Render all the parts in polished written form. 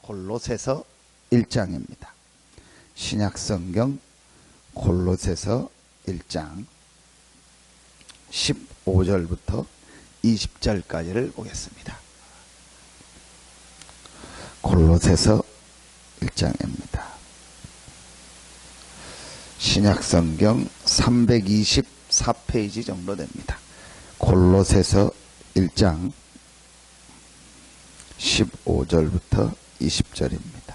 골로새서 1장입니다. 신약성경 골로새서 1장 15절부터 20절까지를 보겠습니다. 골로새서 1장입니다. 신약성경 324페이지 정도 됩니다. 골로새서 1장 15절부터 20절입니다.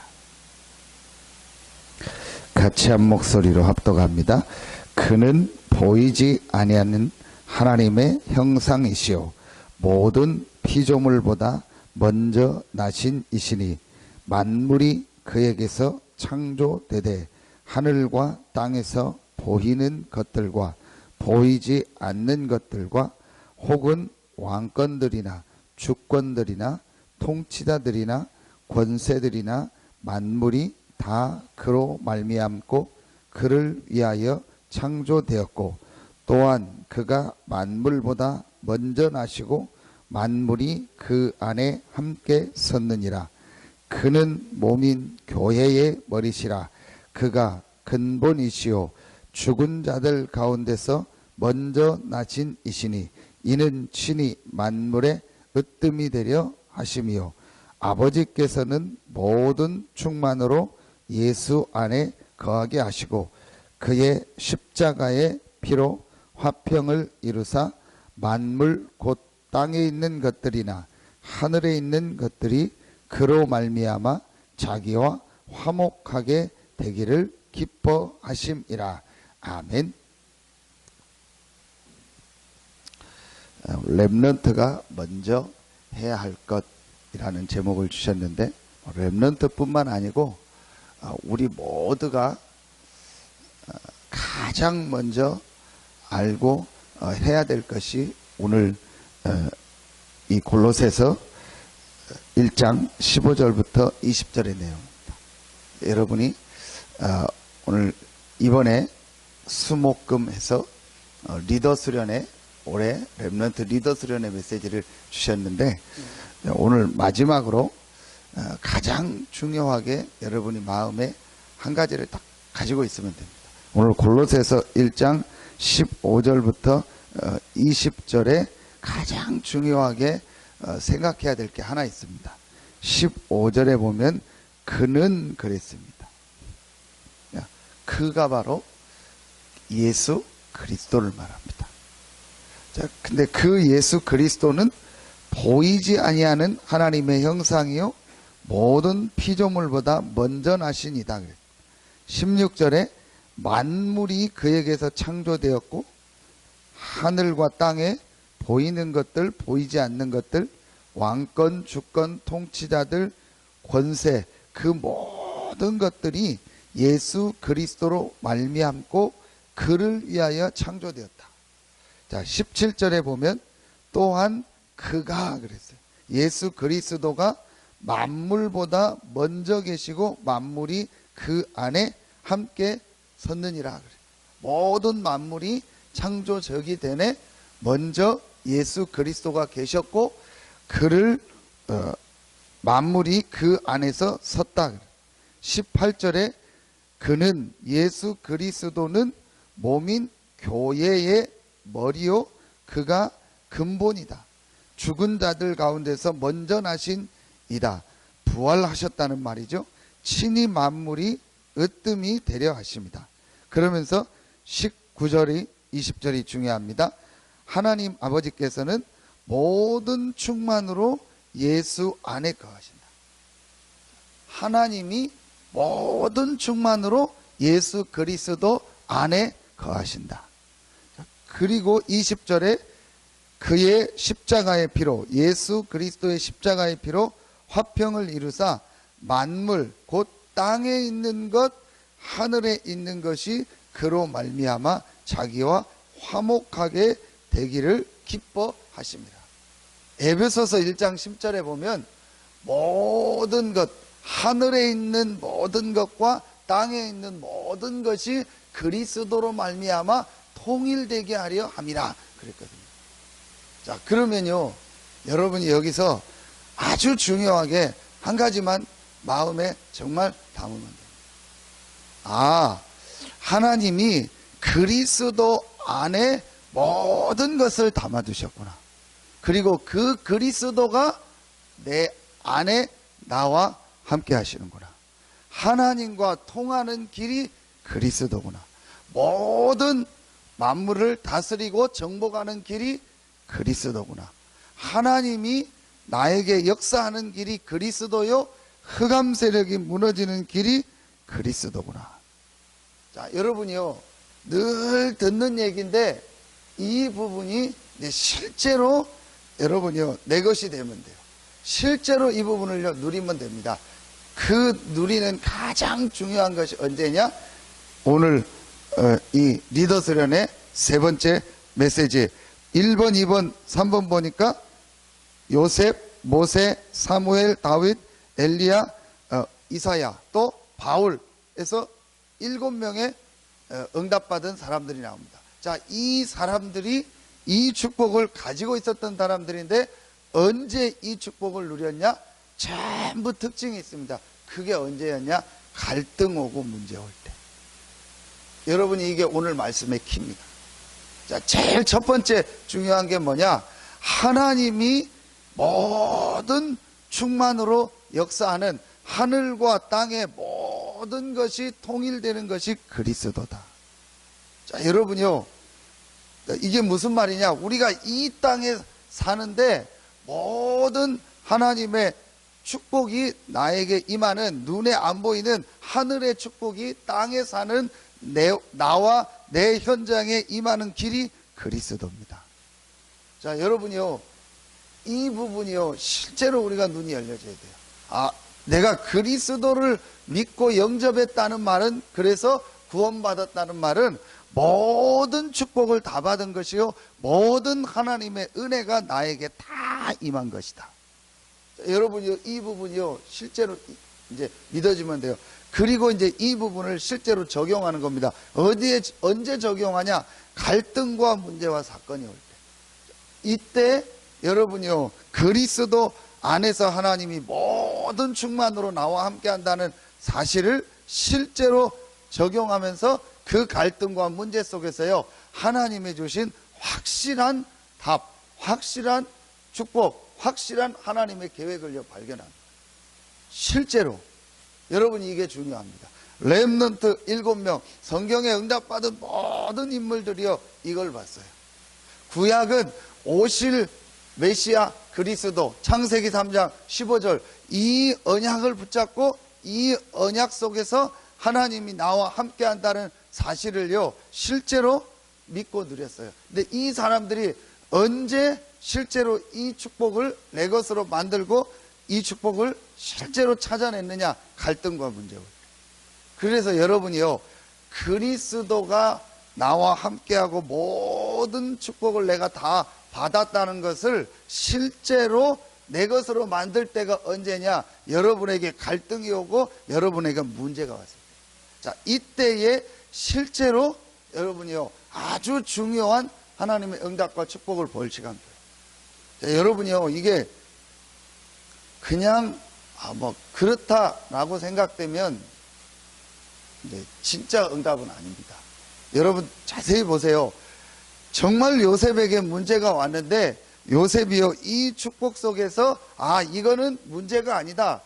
같이 한 목소리로 합독합니다. 그는 보이지 아니하는 하나님의 형상이시요 모든 피조물보다 먼저 나신 이시니 만물이 그에게서 창조되되 하늘과 땅에서 보이는 것들과 보이지 않는 것들과 혹은 왕권들이나 주권들이나 통치자들이나 권세들이나 만물이 다 그로 말미암고 그를 위하여 창조되었고 또한 그가 만물보다 먼저 나시고 만물이 그 안에 함께 섰느니라. 그는 몸인 교회의 머리시라. 그가 근본이시요 죽은 자들 가운데서 먼저 나신 이시니 이는 친히 만물의 으뜸이 되려 하심이요 아버지께서는 모든 충만으로 예수 안에 거하게 하시고 그의 십자가의 피로 화평을 이루사 만물 곧 땅에 있는 것들이나 하늘에 있는 것들이 그로 말미암아 자기와 화목하게 되기를 기뻐하심이라. 아멘. 렘넌트가 먼저 해야 할 것이라는 제목을 주셨는데 렘넌트뿐만 아니고 우리 모두가 가장 먼저 알고 해야 될 것이 오늘 이 골로새서 1장 15절부터 20절의 내용입니다. 여러분이 오늘 이번에 수목금해서 리더 수련회 올해 렘넌트 리더 수련회 메시지를 주셨는데 오늘 마지막으로 가장 중요하게 여러분이 마음에 한 가지를 딱 가지고 있으면 됩니다. 오늘 골로새서 1장 15절부터 20절에 가장 중요하게 생각해야 될 게 하나 있습니다. 15절에 보면 그는 그랬습니다. 그가 바로 예수 그리스도를 말합니다. 자, 근데 그 예수 그리스도는 보이지 아니하는 하나님의 형상이요 모든 피조물보다 먼저 나신 이다. 16절에 만물이 그에게서 창조되었고 하늘과 땅에 보이는 것들 보이지 않는 것들 왕권 주권 통치자들 권세 그 모든 것들이 예수 그리스도로 말미암고 그를 위하여 창조되었다. 자, 17절에 보면 또한 그가 그랬어요. 예수 그리스도가 만물보다 먼저 계시고 만물이 그 안에 함께 섰느니라. 그래. 모든 만물이 창조적이 되네 먼저 예수 그리스도가 계셨고 그를 만물이 그 안에서 섰다. 그래. 18절에 그는 예수 그리스도는 몸인 교회의 머리요 그가 근본이다. 죽은 자들 가운데서 먼저 나신 이다. 부활하셨다는 말이죠. 친히 만물이 으뜸이 되려 하십니다. 그러면서 19절이 20절이 중요합니다. 하나님 아버지께서는 모든 충만으로 예수 안에 거하신다. 하나님이 모든 충만으로 예수 그리스도 안에 거하신다. 그리고 20절에 그의 십자가의 피로 예수 그리스도의 십자가의 피로 화평을 이루사 만물 곧 땅에 있는 것 하늘에 있는 것이 그로 말미암아 자기와 화목하게 되기를 기뻐하십니다. 에베소서 1장 10절에 보면 모든 것 하늘에 있는 모든 것과 땅에 있는 모든 것이 그리스도로 말미암아 통일되게 하려 함이라 그랬거든요. 자, 그러면요 여러분이 여기서 아주 중요하게 한 가지만 마음에 정말 담으면 됩니다. 아, 하나님이 그리스도 안에 모든 것을 담아두셨구나. 그리고 그 그리스도가 내 안에 나와 함께 하시는구나. 하나님과 통하는 길이 그리스도구나. 모든 만물을 다스리고 정복하는 길이 그리스도구나. 하나님이 나에게 역사하는 길이 그리스도요, 흑암 세력이 무너지는 길이 그리스도구나. 자, 여러분이요, 늘 듣는 얘기인데 이 부분이 실제로 여러분이요, 내 것이 되면 돼요. 실제로 이 부분을요, 누리면 됩니다. 그 누리는 가장 중요한 것이 언제냐? 오늘 이 리더스련의 세 번째 메시지 1번, 2번, 3번 보니까 요셉, 모세, 사무엘, 다윗, 엘리야, 이사야, 또 바울에서 7명의 응답받은 사람들이 나옵니다. 자, 이 사람들이 이 축복을 가지고 있었던 사람들인데 언제 이 축복을 누렸냐? 전부 특징이 있습니다. 그게 언제였냐? 갈등 오고 문제 올 때. 여러분이 이게 오늘 말씀의 키입니다. 자, 제일 첫 번째 중요한 게 뭐냐? 하나님이 모든 충만으로 역사하는 하늘과 땅의 모든 것이 통일되는 것이 그리스도다. 자, 여러분요, 이게 무슨 말이냐? 우리가 이 땅에 사는데 모든 하나님의 축복이 나에게 임하는, 눈에 안 보이는 하늘의 축복이 땅에 사는 나와 내 현장에 임하는 길이 그리스도입니다. 자, 여러분이요, 이 부분이요, 실제로 우리가 눈이 열려져야 돼요. 아, 내가 그리스도를 믿고 영접했다는 말은, 그래서 구원받았다는 말은 모든 축복을 다 받은 것이요, 모든 하나님의 은혜가 나에게 다 임한 것이다. 자, 여러분이요, 이 부분이요, 실제로 이제 믿어지면 돼요. 그리고 이제 이 부분을 실제로 적용하는 겁니다. 어디에, 언제 적용하냐? 갈등과 문제와 사건이 올 때. 이때 여러분이요, 그리스도 안에서 하나님이 모든 충만으로 나와 함께 한다는 사실을 실제로 적용하면서 그 갈등과 문제 속에서요, 하나님이 주신 확실한 답, 확실한 축복, 확실한 하나님의 계획을 발견합니다. 실제로 여러분이 이게 중요합니다. 렘넌트 7명, 성경에 응답받은 모든 인물들이요, 이걸 봤어요. 구약은 오실 메시아 그리스도, 창세기 3장 15절, 이 언약을 붙잡고 이 언약 속에서 하나님이 나와 함께 한다는 사실을요, 실제로 믿고 누렸어요. 근데 이 사람들이 언제 실제로 이 축복을 내 것으로 만들고 이 축복을 실제로 찾아냈느냐? 갈등과 문제고. 그래서 여러분이요, 그리스도가 나와 함께하고 모든 축복을 내가 다 받았다는 것을 실제로 내 것으로 만들 때가 언제냐? 여러분에게 갈등이 오고 여러분에게 문제가 왔을 때. 자, 이때에 실제로 여러분이요, 아주 중요한 하나님의 응답과 축복을 볼 시간이에요. 자, 여러분이요, 이게 그냥 그렇다라고 생각되면 진짜 응답은 아닙니다. 여러분 자세히 보세요. 정말 요셉에게 문제가 왔는데 요셉이요, 이 축복 속에서 이거는 문제가 아니다,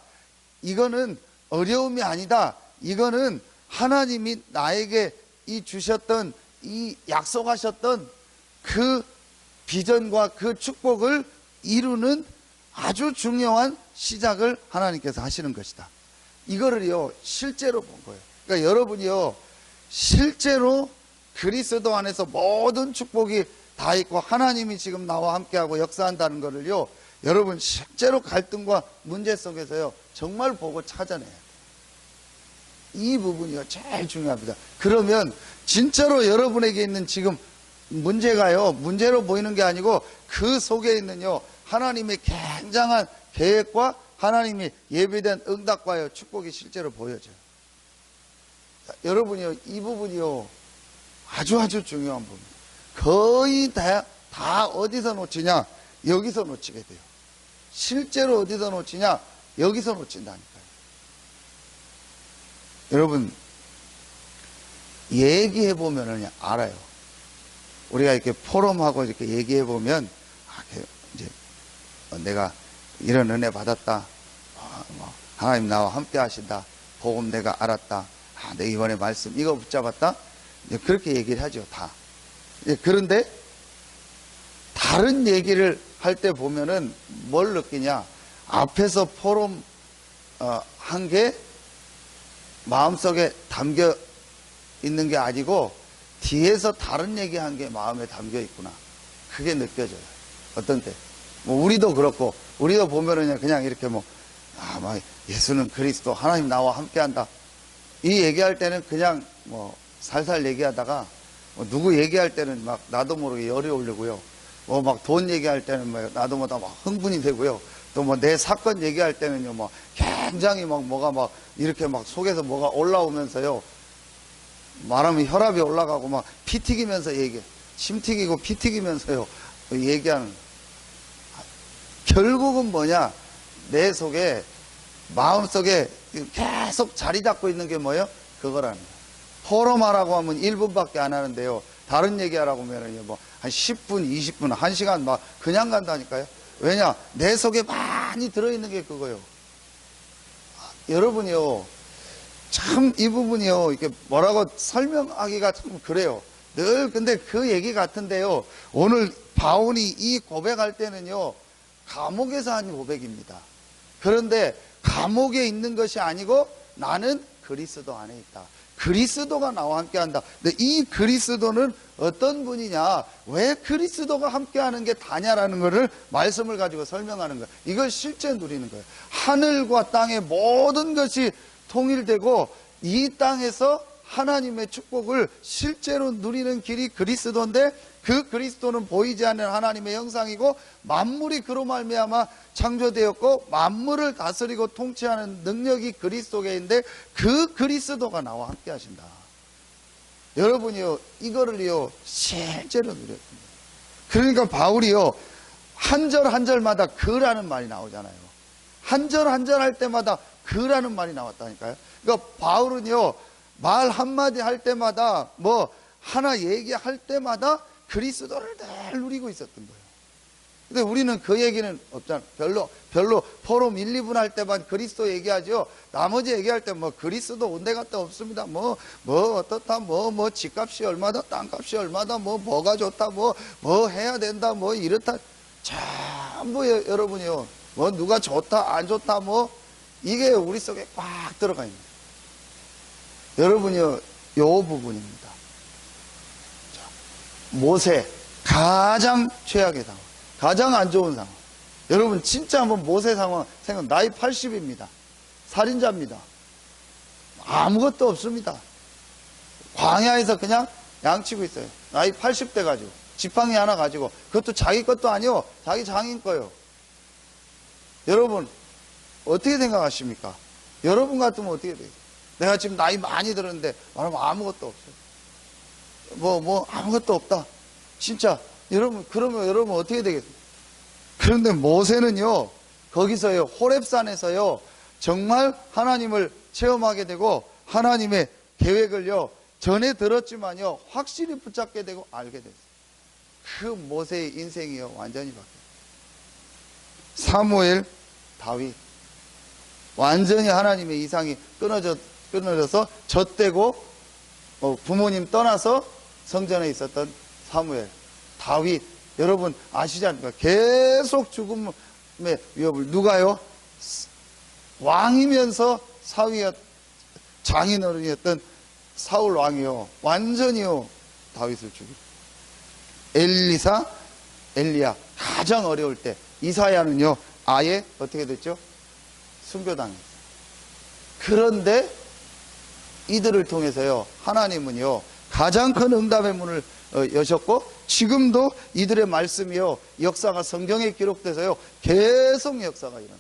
이거는 어려움이 아니다, 이거는 하나님이 나에게 이 주셨던, 이 약속하셨던 그 비전과 그 축복을 이루는 아주 중요한 시작을 하나님께서 하시는 것이다. 이거를요, 실제로 본 거예요. 그러니까 여러분이요, 실제로 그리스도 안에서 모든 축복이 다 있고 하나님이 지금 나와 함께하고 역사한다는 것을요, 여러분 실제로 갈등과 문제 속에서요, 정말 보고 찾아내야 돼요. 이 부분이요, 제일 중요합니다. 그러면 진짜로 여러분에게 있는 지금 문제가요, 문제로 보이는 게 아니고 그 속에 있는요, 하나님의 굉장한 계획과 하나님이 예비된 응답과요, 축복이 실제로 보여져요. 자, 여러분이요, 이 부분이요, 아주 중요한 부분입니다. 거의 다 어디서 놓치냐? 여기서 놓치게 돼요. 실제로 어디서 놓치냐? 여기서 놓친다니까요. 여러분, 얘기해 보면은 알아요. 우리가 이렇게 포럼하고 이렇게 얘기해 보면, 이제 내가 이런 은혜 받았다. 하나님 나와 함께 하신다. 복음 내가 알았다. 내 이번에 말씀 이거 붙잡았다. 그렇게 얘기를 하죠, 다. 그런데 다른 얘기를 할 때 보면은 뭘 느끼냐? 앞에서 포럼 한 게 마음속에 담겨 있는 게 아니고 뒤에서 다른 얘기한 게 마음에 담겨 있구나. 그게 느껴져요. 어떤 때. 뭐 우리도 그렇고, 우리도 보면은 그냥 이렇게 막 예수는 그리스도, 하나님 나와 함께 한다. 이 얘기할 때는 그냥 살살 얘기하다가, 누구 얘기할 때는 막 나도 모르게 열이 오르고요. 막 돈 얘기할 때는 나도 모르게 막 흥분이 되고요. 또 내 사건 얘기할 때는요, 굉장히 뭐가 이렇게 속에서 뭐가 올라오면서요. 말하면 혈압이 올라가고 피 튀기면서 침 튀기고 피 튀기면서요. 얘기하는. 결국은 뭐냐? 내 속에, 마음속에 계속 자리 잡고 있는 게 뭐예요? 그거라는 거예요. 포럼하라고 하면 1분밖에 안 하는데요. 다른 얘기하라고 하면은요, 한 10분, 20분, 1시간 그냥 간다니까요. 왜냐? 내 속에 많이 들어있는 게 그거예요. 여러분이요, 참 이 부분이요, 이렇게 뭐라고 설명하기가 참 그래요. 늘 근데 그 얘기 같은데요. 오늘 바울이 이 고백할 때는요, 감옥에서 한 고백입니다. 그런데 감옥에 있는 것이 아니고 나는 그리스도 안에 있다. 그리스도가 나와 함께한다. 근데 이 그리스도는 어떤 분이냐? 왜 그리스도가 함께하는 게 다냐라는 것을 말씀을 가지고 설명하는 거예요. 이걸 실제 누리는 거예요. 하늘과 땅의 모든 것이 통일되고 이 땅에서 하나님의 축복을 실제로 누리는 길이 그리스도인데, 그 그리스도는 보이지 않는 하나님의 형상이고 만물이 그로 말미암아 창조되었고 만물을 다스리고 통치하는 능력이 그리스도에 있는데, 그 그리스도가 나와 함께 하신다. 여러분이요, 이거를요 실제로 누렸습니다. 그러니까 바울이요, 한 절 한 절마다 그라는 말이 나오잖아요. 한 절 한 절 할 때마다 그라는 말이 나왔다니까요. 그러니까 바울은요, 말 한마디 할 때마다 하나 얘기할 때마다 그리스도를 늘 누리고 있었던 거예요. 근데 우리는 그 얘기는 없잖아요. 별로 포럼 1, 2분 할 때만 그리스도 얘기하죠. 나머지 얘기할 때 그리스도 온데 갔다 없습니다. 어떻다, 집값이 얼마다, 땅값이 얼마다, 뭐가 좋다, 뭐 해야 된다, 이렇다. 전부 여러분이요, 누가 좋다, 안 좋다, 이게 우리 속에 꽉 들어가 있는 거예요. 여러분이요, 요 부분입니다. 자, 모세, 가장 최악의 상황, 가장 안 좋은 상황. 여러분 진짜 한번 모세 상황 생각. 나이 80입니다. 살인자입니다. 아무것도 없습니다. 광야에서 그냥 양치고 있어요. 나이 80대 가지고 지팡이 하나 가지고, 그것도 자기 것도 아니요, 자기 장인 거요. 여러분 어떻게 생각하십니까? 여러분 같으면 어떻게 돼요? 내가 지금 나이 많이 들었는데 말하면 아무것도 없어요. 아무것도 없다. 진짜 여러분, 그러면 여러분 어떻게 되겠어요? 그런데 모세는요, 거기서요, 호렙산에서요, 정말 하나님을 체험하게 되고 하나님의 계획을요 전에 들었지만요 확실히 붙잡게 되고 알게 됐어요. 그 모세의 인생이요 완전히 바뀌었어요. 사무엘, 다윗, 완전히 하나님의 이상이 끊어져서 젖대고 부모님 떠나서 성전에 있었던 사무엘, 다윗, 여러분 아시지 않습니까? 계속 죽음의 위협을, 누가요? 왕이면서 장인어른이었던 사울 왕이요 완전히요 다윗을 죽이고, 엘리야 가장 어려울 때, 이사야는요 아예 어떻게 됐죠? 순교당했어요. 그런데 이들을 통해서요 하나님은요 가장 큰 응답의 문을 여셨고, 지금도 이들의 말씀이요 역사가 성경에 기록돼서요 계속 역사가 일어나요.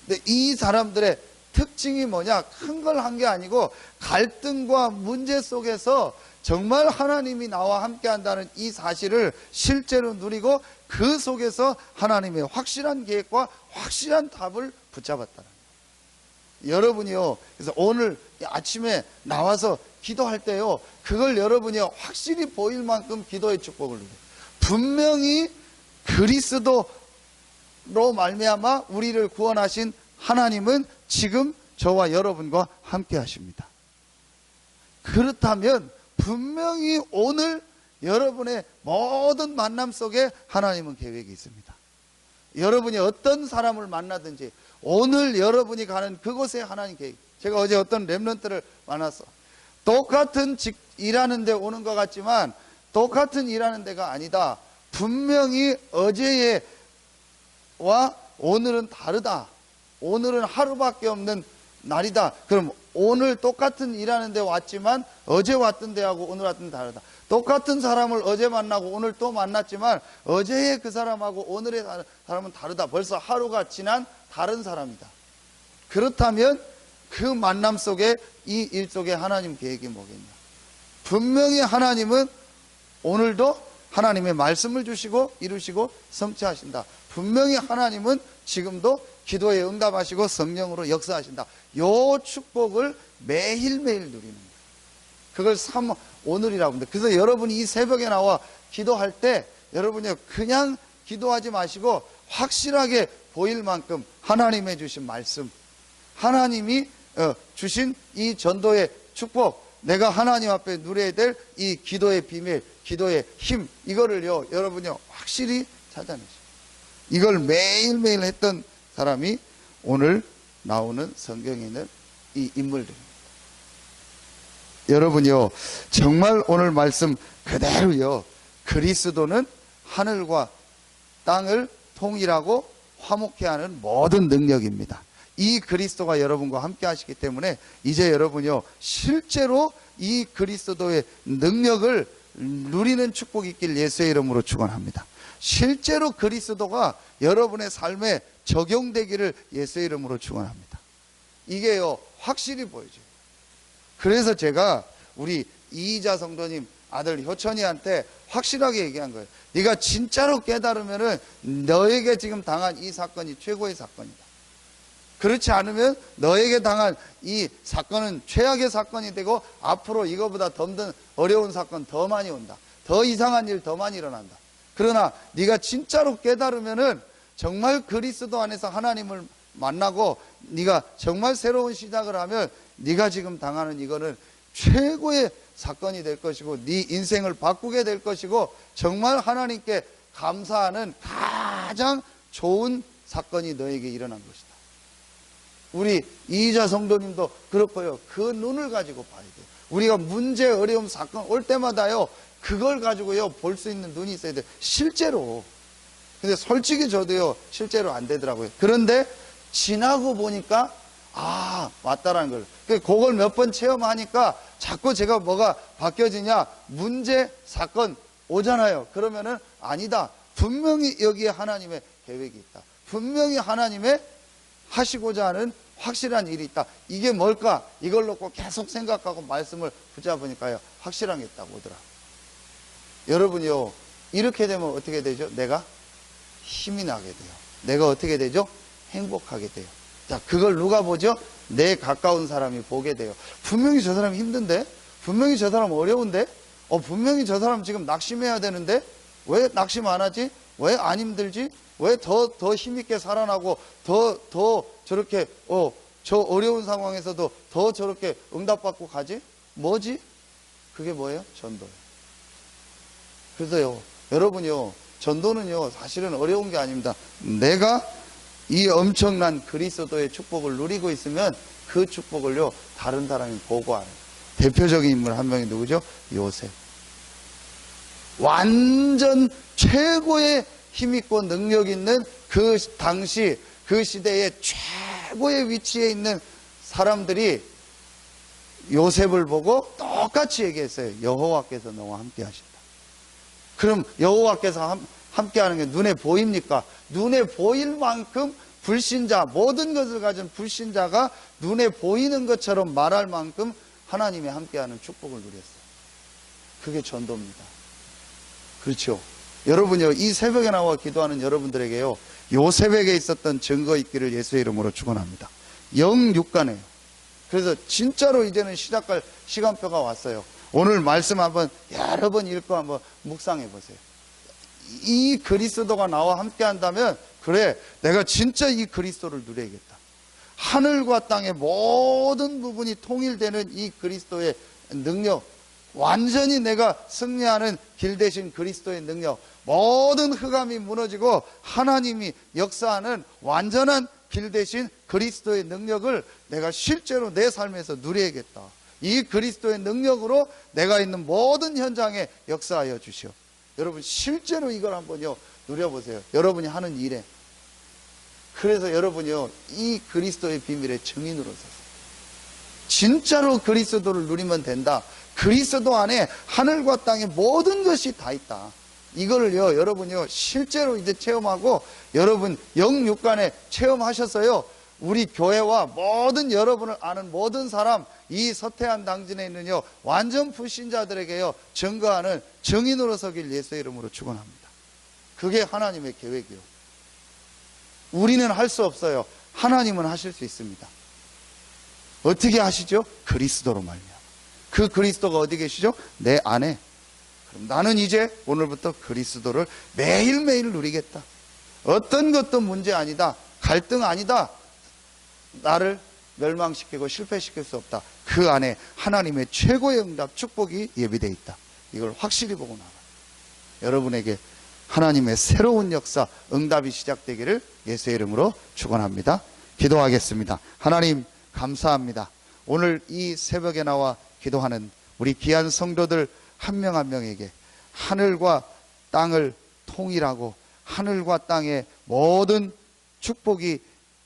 근데 이 사람들의 특징이 뭐냐? 큰 걸 한 게 아니고 갈등과 문제 속에서 정말 하나님이 나와 함께 한다는 이 사실을 실제로 누리고, 그 속에서 하나님의 확실한 계획과 확실한 답을 붙잡았다는 거예요. 여러분이요, 그래서 오늘 아침에 나와서 기도할 때요, 그걸 여러분이요 확실히 보일 만큼 기도의 축복을 누려요. 분명히 그리스도로 말미암아 우리를 구원하신 하나님은 지금 저와 여러분과 함께 하십니다. 그렇다면 분명히 오늘 여러분의 모든 만남 속에 하나님은 계획이 있습니다. 여러분이 어떤 사람을 만나든지 오늘 여러분이 가는 그곳에 하나님 계획. 제가 어제 어떤 렘넌트를 만났어. 똑같은 일하는 데 오는 것 같지만 똑같은 일하는 데가 아니다. 분명히 어제와 오늘은 다르다. 오늘은 하루밖에 없는 날이다. 그럼 오늘 똑같은 일하는 데 왔지만 어제 왔던 데하고 오늘 왔던 데 다르다. 똑같은 사람을 어제 만나고 오늘 또 만났지만 어제의 그 사람하고 오늘의 사람은 다르다. 벌써 하루가 지난 다른 사람이다. 그렇다면 그 만남 속에 이 일 속에 하나님 계획이 뭐겠냐. 분명히 하나님은 오늘도 하나님의 말씀을 주시고 이루시고 성취하신다. 분명히 하나님은 지금도 기도에 응답하시고 성령으로 역사하신다. 요 축복을 매일매일 누리는 거예요. 그걸 오늘이라고 합니다. 그래서 여러분이 이 새벽에 나와 기도할 때 여러분이 그냥 기도하지 마시고 확실하게 보일 만큼 하나님의 주신 말씀, 하나님이 주신 이 전도의 축복, 내가 하나님 앞에 누려야 될 이 기도의 비밀, 기도의 힘, 이거를요 여러분이 확실히 찾아내시고 이걸 매일매일 했던 사람이 오늘 나오는 성경에 있는 이 인물들입니다. 여러분이요 정말 오늘 말씀 그대로요, 그리스도는 하늘과 땅을 통일하고 화목케 하는 모든 능력입니다. 이 그리스도가 여러분과 함께 하시기 때문에 이제 여러분이요 실제로 이 그리스도의 능력을 누리는 축복이 있길 예수의 이름으로 축원합니다. 실제로 그리스도가 여러분의 삶에 적용되기를 예수의 이름으로 축원합니다. 이게요 확실히 보여져요. 그래서 제가 우리 이희자 성도님 아들 효천이한테 확실하게 얘기한 거예요. 네가 진짜로 깨달으면은 너에게 지금 당한 이 사건이 최고의 사건이다. 그렇지 않으면 너에게 당한 이 사건은 최악의 사건이 되고 앞으로 이거보다 더 어려운 사건 더 많이 온다. 더 이상한 일 더 많이 일어난다. 그러나 네가 진짜로 깨달으면은 정말 그리스도 안에서 하나님을 만나고 네가 정말 새로운 시작을 하면 네가 지금 당하는 이거는 최고의 사건이 될 것이고 네 인생을 바꾸게 될 것이고 정말 하나님께 감사하는 가장 좋은 사건이 너에게 일어난 것이다. 우리 이희자 성도님도 그렇고요. 그 눈을 가지고 봐야 돼요. 우리가 문제, 어려움, 사건 올 때마다요 그걸 가지고요 볼 수 있는 눈이 있어야 돼요. 실제로. 근데 솔직히 저도요 실제로 안 되더라고요. 그런데 지나고 보니까 맞다라는 걸. 그걸 몇 번 체험하니까 자꾸 제가 뭐가 바뀌어지냐, 문제, 사건 오잖아요. 그러면은 아니다. 분명히 여기에 하나님의 계획이 있다. 분명히 하나님의 하시고자 하는 확실한 일이 있다. 이게 뭘까? 이걸 놓고 계속 생각하고 말씀을 붙잡으니까요 확실한 게 있다고 오더라. 여러분이요 이렇게 되면 어떻게 되죠? 내가 힘이 나게 돼요. 내가 어떻게 되죠? 행복하게 돼요. 자, 그걸 누가 보죠? 내 가까운 사람이 보게 돼요. 분명히 저 사람 힘든데? 분명히 저 사람 어려운데? 분명히 저 사람 지금 낙심해야 되는데? 왜 낙심 안 하지? 왜 안 힘들지? 왜 더 힘있게 살아나고 더 저렇게 저 어려운 상황에서도 더 저렇게 응답받고 가지? 뭐지? 그게 뭐예요? 전도예요. 그래서요 여러분이요 전도는요 사실은 어려운 게 아닙니다. 내가 이 엄청난 그리스도의 축복을 누리고 있으면 그 축복을요 다른 사람이 보고하는 대표적인 인물 한 명이 누구죠? 요셉. 완전 최고의 힘있고 능력 있는 그 당시 그 시대의 최고의 위치에 있는 사람들이 요셉을 보고 똑같이 얘기했어요. 여호와께서 너와 함께 하신다. 그럼 여호와께서 함께하는 게 눈에 보입니까? 눈에 보일 만큼 불신자, 모든 것을 가진 불신자가 눈에 보이는 것처럼 말할 만큼 하나님이 함께하는 축복을 누렸어요. 그게 전도입니다. 그렇죠? 여러분요 이 새벽에 나와 기도하는 여러분들에게요 요셉에게 있었던 증거 있기를 예수의 이름으로 축원합니다. 영육간에요. 그래서 진짜로 이제는 시작할 시간표가 왔어요. 오늘 말씀 한번 여러 번 읽고 한번 묵상해 보세요. 이 그리스도가 나와 함께 한다면, 그래, 내가 진짜 이 그리스도를 누려야겠다. 하늘과 땅의 모든 부분이 통일되는 이 그리스도의 능력, 완전히 내가 승리하는 길 대신 그리스도의 능력, 모든 흑암이 무너지고 하나님이 역사하는 완전한 길 대신 그리스도의 능력을 내가 실제로 내 삶에서 누려야겠다. 이 그리스도의 능력으로 내가 있는 모든 현장에 역사하여 주시오. 여러분 실제로 이걸 한번요 누려보세요. 여러분이 하는 일에. 그래서 여러분이요 이 그리스도의 비밀의 증인으로 서서 진짜로 그리스도를 누리면 된다. 그리스도 안에 하늘과 땅의 모든 것이 다 있다. 이거를요 여러분요 실제로 이제 체험하고, 여러분 영육간에 체험하셔서요 우리 교회와 모든 여러분을 아는 모든 사람, 이 서태한 당진에 있는요 완전 불신자들에게요 증거하는 증인으로 서길 예수의 이름으로 축원합니다. 그게 하나님의 계획이요. 우리는 할 수 없어요. 하나님은 하실 수 있습니다. 어떻게 하시죠? 그리스도로 말미암아. 그 그리스도가 어디 계시죠? 내 안에. 그럼 나는 이제 오늘부터 그리스도를 매일매일 누리겠다. 어떤 것도 문제 아니다. 갈등 아니다. 나를 멸망시키고 실패시킬 수 없다. 그 안에 하나님의 최고의 응답, 축복이 예비되어 있다. 이걸 확실히 보고 나가요. 여러분에게 하나님의 새로운 역사, 응답이 시작되기를 예수의 이름으로 축원합니다. 기도하겠습니다. 하나님 감사합니다. 오늘 이 새벽에 나와 기도하는 우리 귀한 성도들 한 명 한 명에게 하늘과 땅을 통일하고 하늘과 땅의 모든 축복이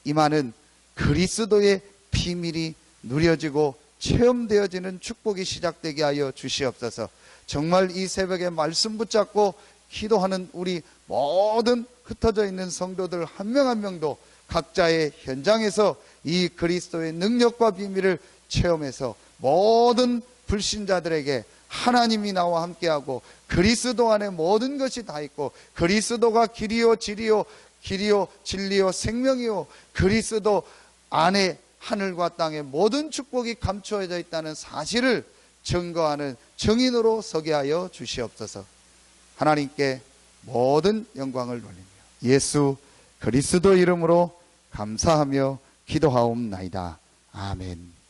임하는 그리스도의 비밀이 누려지고 체험되어지는 축복이 시작되게 하여 주시옵소서. 정말 이 새벽에 말씀 붙잡고 기도하는 우리 모든 흩어져 있는 성도들 한 명 한 명도 각자의 현장에서 이 그리스도의 능력과 비밀을 체험해서 모든 불신자들에게 하나님이 나와 함께하고 그리스도 안에 모든 것이 다 있고 그리스도가 길이요 진리요 생명이요 그리스도 안에 하늘과 땅의 모든 축복이 감추어져 있다는 사실을 증거하는 증인으로 서게 하여 주시옵소서. 하나님께 모든 영광을 돌리며 예수 그리스도 이름으로 감사하며 기도하옵나이다. 아멘.